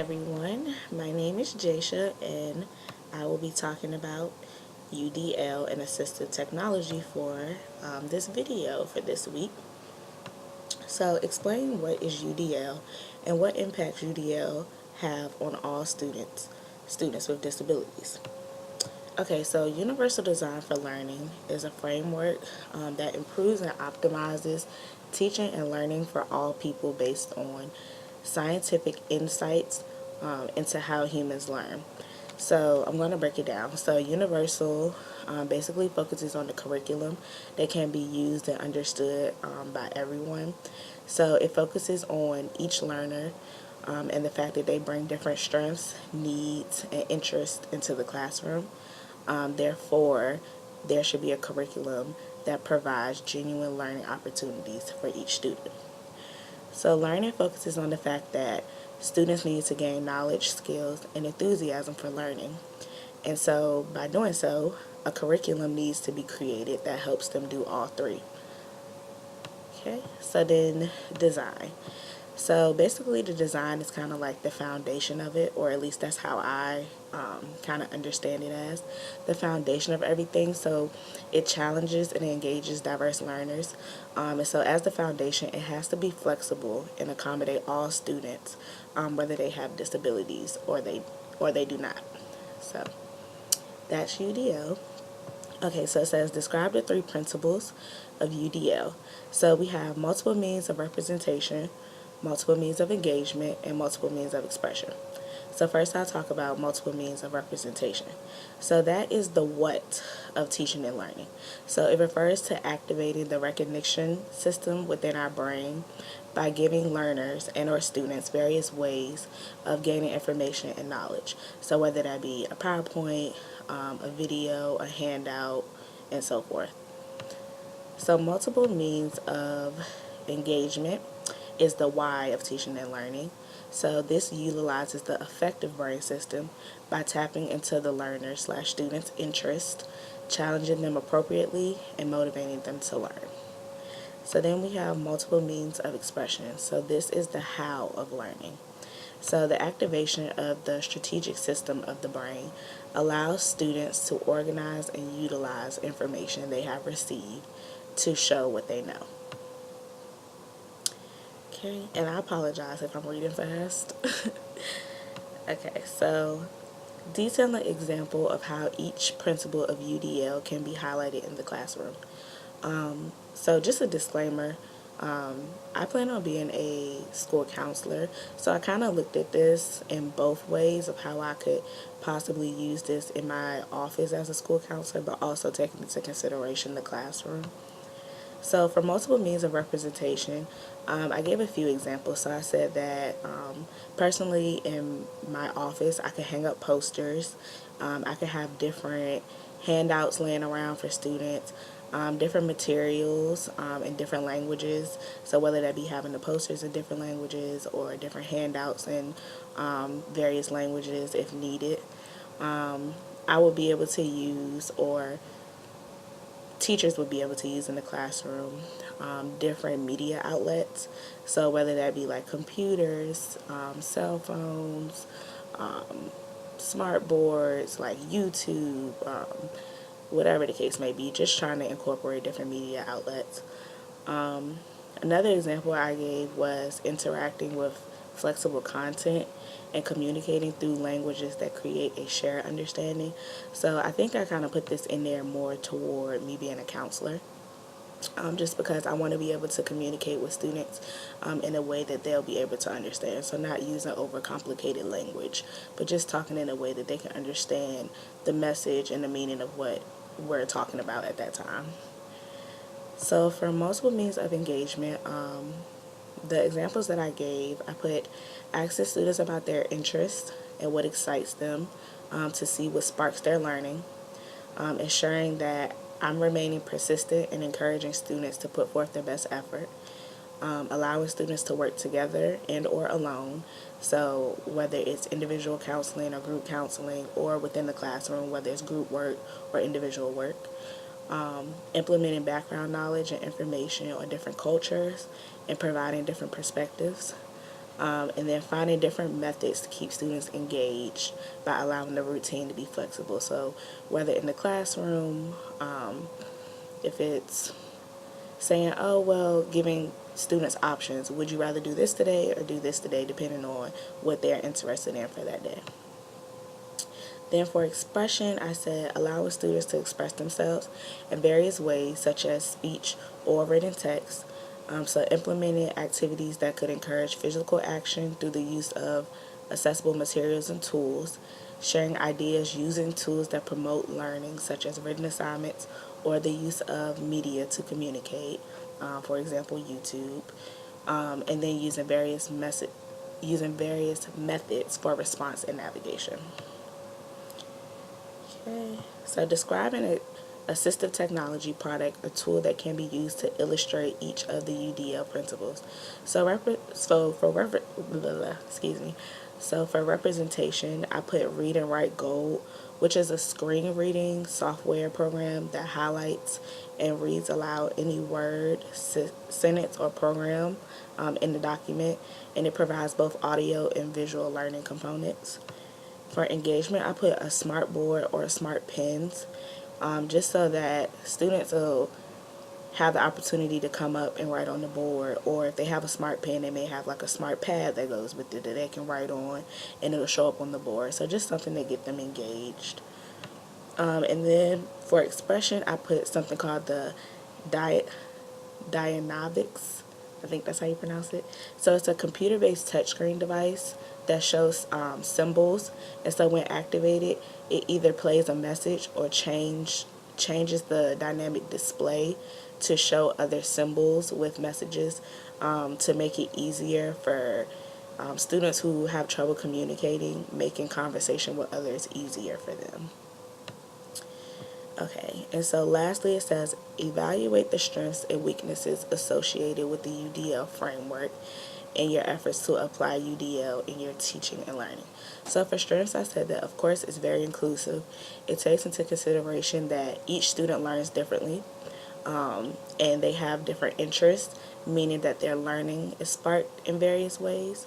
everyone, my name is Jasha and I will be talking about UDL and assistive technology for this video for this week. So explain what is UDL and what impacts UDL have on all students with disabilities. Okay, so Universal Design for Learning is a framework that improves and optimizes teaching and learning for all people based on scientific insights into how humans learn. So I'm going to break it down. So Universal basically focuses on the curriculum that can be used and understood by everyone. So it focuses on each learner and the fact that they bring different strengths, needs, and interests into the classroom. Therefore, there should be a curriculum that provides genuine learning opportunities for each student. So learning focuses on the fact that students need to gain knowledge, skills, and enthusiasm for learning. And so by doing so, a curriculum needs to be created that helps them do all three. Okay, so then design. So basically the design is kind of like the foundation of it, or at least that's how I kind of understand it as the foundation of everything. So it challenges and engages diverse learners. And so as the foundation, it has to be flexible and accommodate all students, whether they have disabilities or they do not. So that's UDL. Okay, so it says describe the three principles of UDL. So we have multiple means of representation, multiple means of engagement, and multiple means of expression. So first I'll talk about multiple means of representation. So that is the what of teaching and learning. So it refers to activating the recognition system within our brain by giving learners and or students various ways of gaining information and knowledge. So whether that be a PowerPoint, a video, a handout, and so forth. So multiple means of engagement is the why of teaching and learning. So this utilizes the affective brain system by tapping into the learner/student's interest, challenging them appropriately, and motivating them to learn. So then we have multiple means of expression. So this is the how of learning. So the activation of the strategic system of the brain allows students to organize and utilize information they have received to show what they know. Okay, and I apologize if I'm reading fast. Okay, so detail an example of how each principle of UDL can be highlighted in the classroom. So just a disclaimer, I plan on being a school counselor, so I kind of looked at this in both ways of how I could possibly use this in my office as a school counselor, but also taking into consideration the classroom. So for multiple means of representation, I gave a few examples. So I said that personally in my office, I could hang up posters. I could have different handouts laying around for students, different materials in different languages. So whether that be having the posters in different languages or different handouts in various languages if needed. I would be able to use, or teachers would be able to use in the classroom, different media outlets. So whether that be like computers, cell phones, smart boards like YouTube, whatever the case may be, just trying to incorporate different media outlets. Another example I gave was interacting with flexible content and communicating through languages that create a shared understanding. So I think I kind of put this in there more toward me being a counselor, just because I want to be able to communicate with students in a way that they'll be able to understand. So not using overcomplicated language, but just talking in a way that they can understand the message and the meaning of what we're talking about at that time. So for multiple means of engagement, the examples that I gave, I put ask the students about their interests and what excites them, to see what sparks their learning, ensuring that I'm remaining persistent and encouraging students to put forth their best effort, allowing students to work together and or alone. So whether it's individual counseling or group counseling, or within the classroom, whether it's group work or individual work. Implementing background knowledge and information on different cultures and providing different perspectives. And then finding different methods to keep students engaged by allowing the routine to be flexible. So whether in the classroom, if it's saying, oh, well, giving students options. Would you rather do this today or do this today, depending on what they're interested in for that day. Then for expression, I said allowing students to express themselves in various ways, such as speech or written text. So implementing activities that could encourage physical action through the use of accessible materials and tools, sharing ideas using tools that promote learning, such as written assignments or the use of media to communicate, for example, YouTube, and then using various methods for response and navigation. Okay, so describing an assistive technology product, a tool that can be used to illustrate each of the UDL principles. So for representation, I put Read and Write Gold, which is a screen reading software program that highlights and reads aloud any word, sentence, or program in the document, and it provides both audio and visual learning components. For engagement, I put a smart board or smart pens, just so that students will have the opportunity to come up and write on the board, or if they have a smart pen, they may have like a smart pad that goes with it that they can write on, and it'll show up on the board. So just something to get them engaged. And then for expression, I put something called the Dynamics. I think that's how you pronounce it. So it's a computer-based touchscreen device that shows symbols, and so when activated, it either plays a message or changes the dynamic display to show other symbols with messages, to make it easier for students who have trouble communicating, making conversation with others easier for them. Okay, and so lastly it says evaluate the strengths and weaknesses associated with the UDL framework in your efforts to apply UDL in your teaching and learning. So for strengths, I said that of course it's very inclusive. It takes into consideration that each student learns differently, and they have different interests, meaning that their learning is sparked in various ways.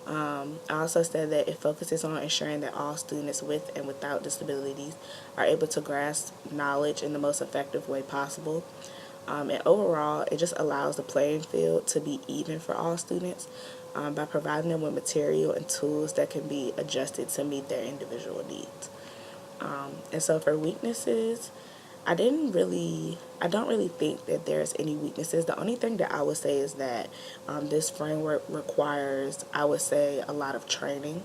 I also said that it focuses on ensuring that all students with and without disabilities are able to grasp knowledge in the most effective way possible. And overall, it just allows the playing field to be even for all students, by providing them with material and tools that can be adjusted to meet their individual needs. And so for weaknesses, I don't really think that there's any weaknesses. The only thing that I would say is that this framework requires, I would say, a lot of training.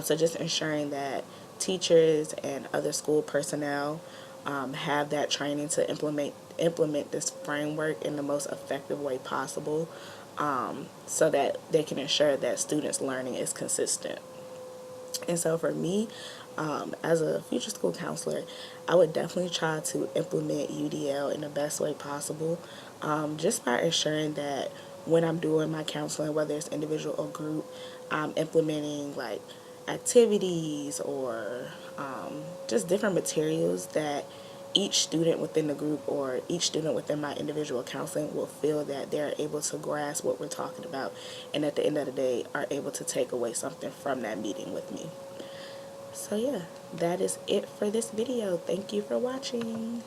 So just ensuring that teachers and other school personnel have that training to implement this framework in the most effective way possible, so that they can ensure that students' learning is consistent. And so for me, as a future school counselor, I would definitely try to implement UDL in the best way possible, just by ensuring that when I'm doing my counseling, whether it's individual or group, I'm implementing like activities or just different materials that each student within the group or each student within my individual counseling will feel that they're able to grasp what we're talking about, and at the end of the day are able to take away something from that meeting with me. So yeah, that is it for this video. Thank you for watching.